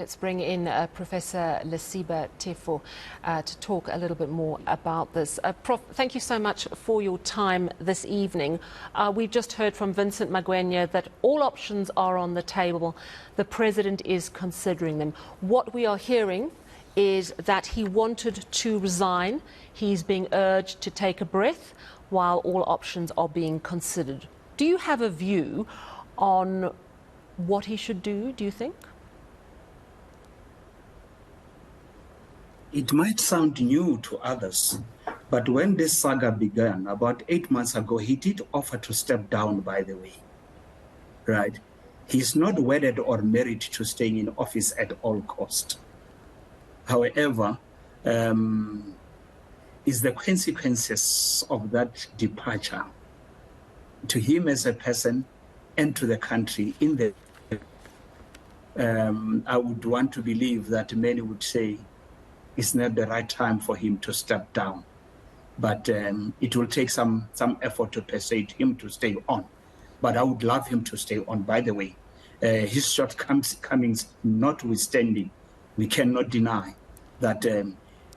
Let's bring in Professor Lesiba Teffo to talk a little bit more about this. Prof, thank you so much for your time this evening. We've just heard from Vincent Magwenya that all options are on the table. The President is considering them. What we are hearing is that he wanted to resign. He's being urged to take a breath while all options are being considered. Do you have a view on what he should do you think? It might sound new to others, but when this saga began about 8 months ago, he did offer to step down, by the way, right? He's not wedded or married to staying in office at all cost. However, is the consequences of that departure to him as a person and to the country in the I would want to believe that many would say it's not the right time for him to step down, but it will take some effort to persuade him to stay on. But I would love him to stay on, by the way. His shortcomings notwithstanding, we cannot deny that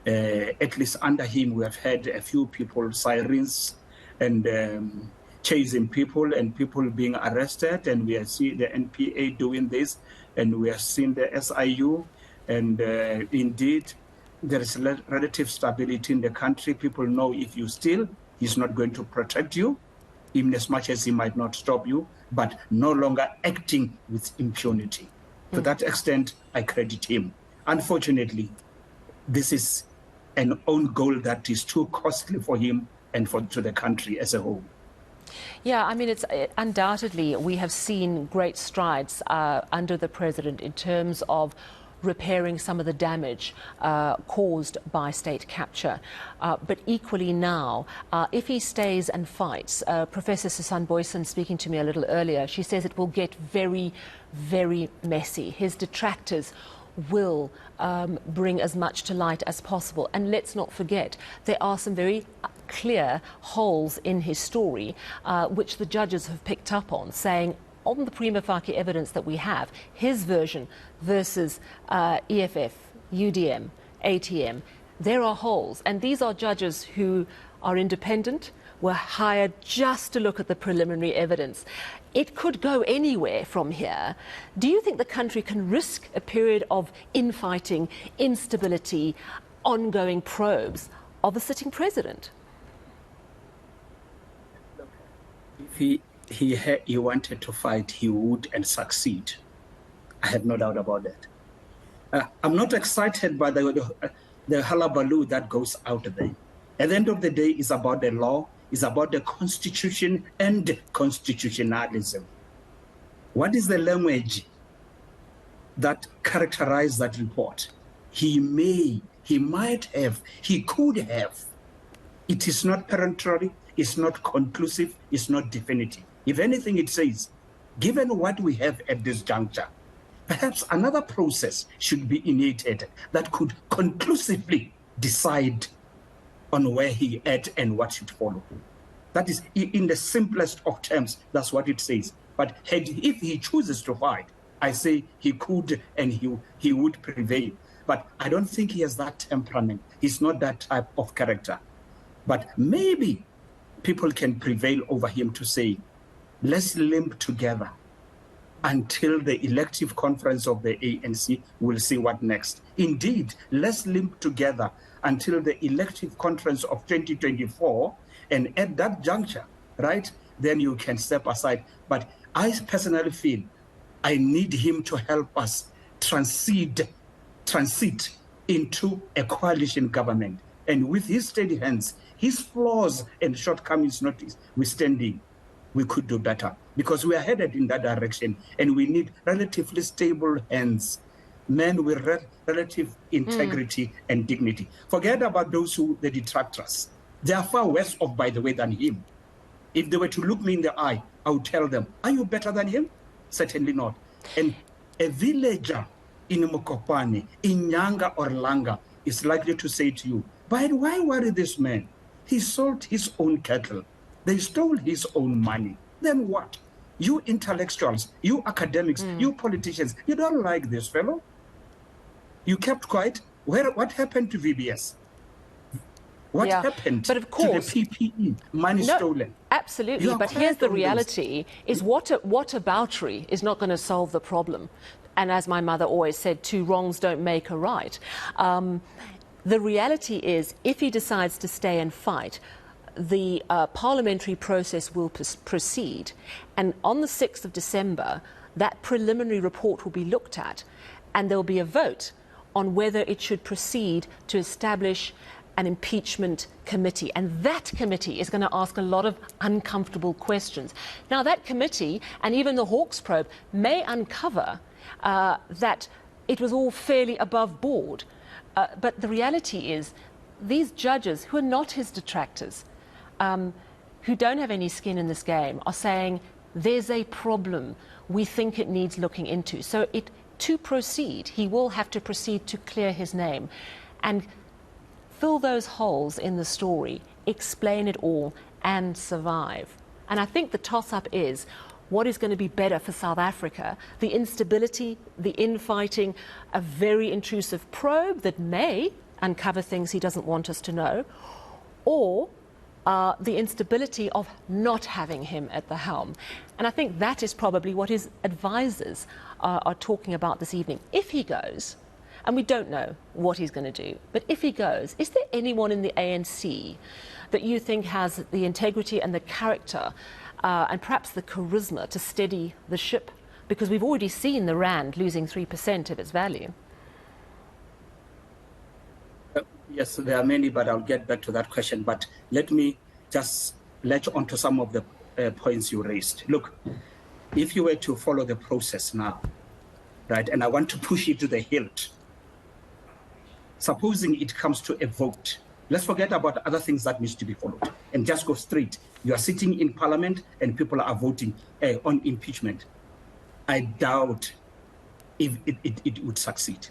at least under him we have had a few people, sirens and chasing people and people being arrested, and we have seen the NPA doing this, and we have seen the SIU, and indeed there is relative stability in the country. People know if you steal, he's not going to protect you, even as much as he might not stop you, but no longer acting with impunity. To that extent, I credit him. Unfortunately, this is an own goal that is too costly for him and to the country as a whole. Yeah, I mean, it's undoubtedly we have seen great strides under the President in terms of repairing some of the damage caused by state capture. But equally now, if he stays and fights, Professor Susan Boyson speaking to me a little earlier, she says it will get very, very messy. His detractors will bring as much to light as possible. And let's not forget, there are some very clear holes in his story, which the judges have picked up on, saying, on the prima facie evidence that we have, his version versus EFF, UDM, ATM, there are holes. And these are judges who are independent, were hired just to look at the preliminary evidence. It could go anywhere from here. Do you think the country can risk a period of infighting, instability, ongoing probes of a sitting president? If he wanted to fight, he would and succeed. I have no doubt about that. I'm not excited by the hullabaloo that goes out there. At the end of the day, it's about the law, it's about the Constitution and constitutionalism. What is the language that characterized that report? He might have, he could have. It is not peremptory, it's not conclusive, it's not definitive. If anything, it says, given what we have at this juncture, perhaps another process should be initiated that could conclusively decide on where he at and what should follow. That is, in the simplest of terms, that's what it says. But if he chooses to fight, I say he could and he would prevail. But I don't think he has that temperament. He's not that type of character. But maybe people can prevail over him to say, let's limp together until the elective conference of the ANC will see what next. Indeed, let's limp together until the elective conference of 2024, and at that juncture, right, then you can step aside. But I personally feel I need him to help us transit into a coalition government. And with his steady hands, his flaws and shortcomings notwithstanding, we could do better, because we are headed in that direction, and we need relatively stable hands, men with relative integrity and dignity. Forget about those the detractors. They are far worse off, by the way, than him. If they were to look me in the eye, I would tell them, are you better than him? Certainly not. And a villager in Mokopane, in Nyanga or Langa, is likely to say to you, but why worry this man? He sold his own cattle. They stole his own money. Then what? You intellectuals, you academics, you politicians, you don't like this fellow? You kept quiet. What happened to VBS? What happened but of course, to the PPE? Money stolen. Absolutely, but here's the reality, is whataboutery is not going to solve the problem. And as my mother always said, two wrongs don't make a right. The reality is, if he decides to stay and fight, the parliamentary process will proceed. And on the 6th of December, that preliminary report will be looked at, and there will be a vote on whether it should proceed to establish an impeachment committee. And that committee is going to ask a lot of uncomfortable questions. Now, that committee, and even the Hawks probe, may uncover that it was all fairly above board. But the reality is, these judges, who are not his detractors, who don't have any skin in this game, are saying, there's a problem. We think it needs looking into. So to proceed, he will have to proceed to clear his name and fill those holes in the story, explain it all, and survive. And I think the toss-up is, what is going to be better for South Africa? The instability, the infighting, a very intrusive probe that may uncover things he doesn't want us to know, or the instability of not having him at the helm. And I think that is probably what his advisors are talking about this evening. If he goes, and we don't know what he's going to do, but if he goes, is there anyone in the ANC that you think has the integrity and the character and perhaps the charisma to steady the ship? Because we've already seen the Rand losing 3% of its value. Yes, there are many, but I'll get back to that question. But let me just latch on to some of the points you raised. Look, if you were to follow the process now, right, and I want to push it to the hilt, supposing it comes to a vote, let's forget about other things that needs to be followed and just go straight. You are sitting in parliament and people are voting on impeachment. I doubt if it would succeed.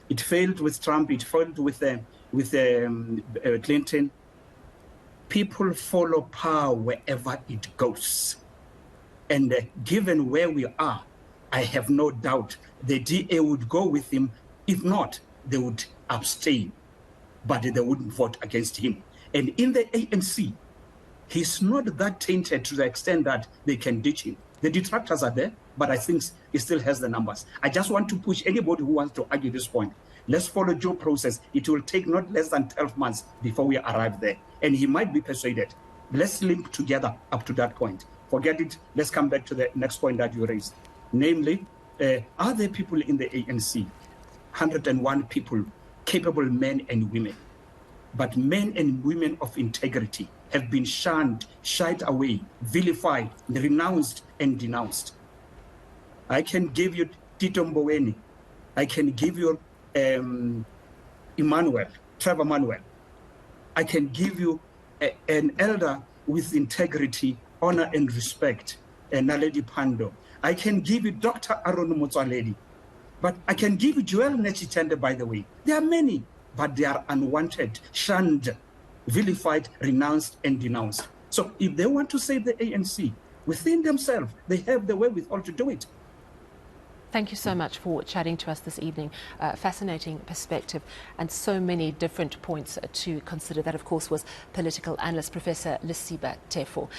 It failed with Trump. It failed with Clinton. People follow power wherever it goes. And given where we are, I have no doubt the DA would go with him. If not, they would abstain, but they wouldn't vote against him. And in the ANC, he's not that tainted to the extent that they can ditch him. The detractors are there, but I think he still has the numbers. I just want to push anybody who wants to argue this point. Let's follow due process. It will take not less than 12 months before we arrive there. And he might be persuaded. Let's link together up to that point. Forget it. Let's come back to the next point that you raised. Namely, are there people in the ANC, 101 people, capable men and women, but men and women of integrity have been shunned, shied away, vilified, renounced, and denounced? I can give you Tito Mboweni. I can give you Trevor Manuel. I can give you an elder with integrity, honor, and respect, Naledi Pando. I can give you Dr. Aaron Motsoaledi. But I can give you Joel Nechitende, by the way. There are many, but they are unwanted, shunned, vilified, renounced, and denounced. So if they want to save the ANC within themselves, they have the wherewithal to do it. Thank you so much for chatting to us this evening. Fascinating perspective and so many different points to consider. That, of course, was political analyst Professor Lesiba Teffo.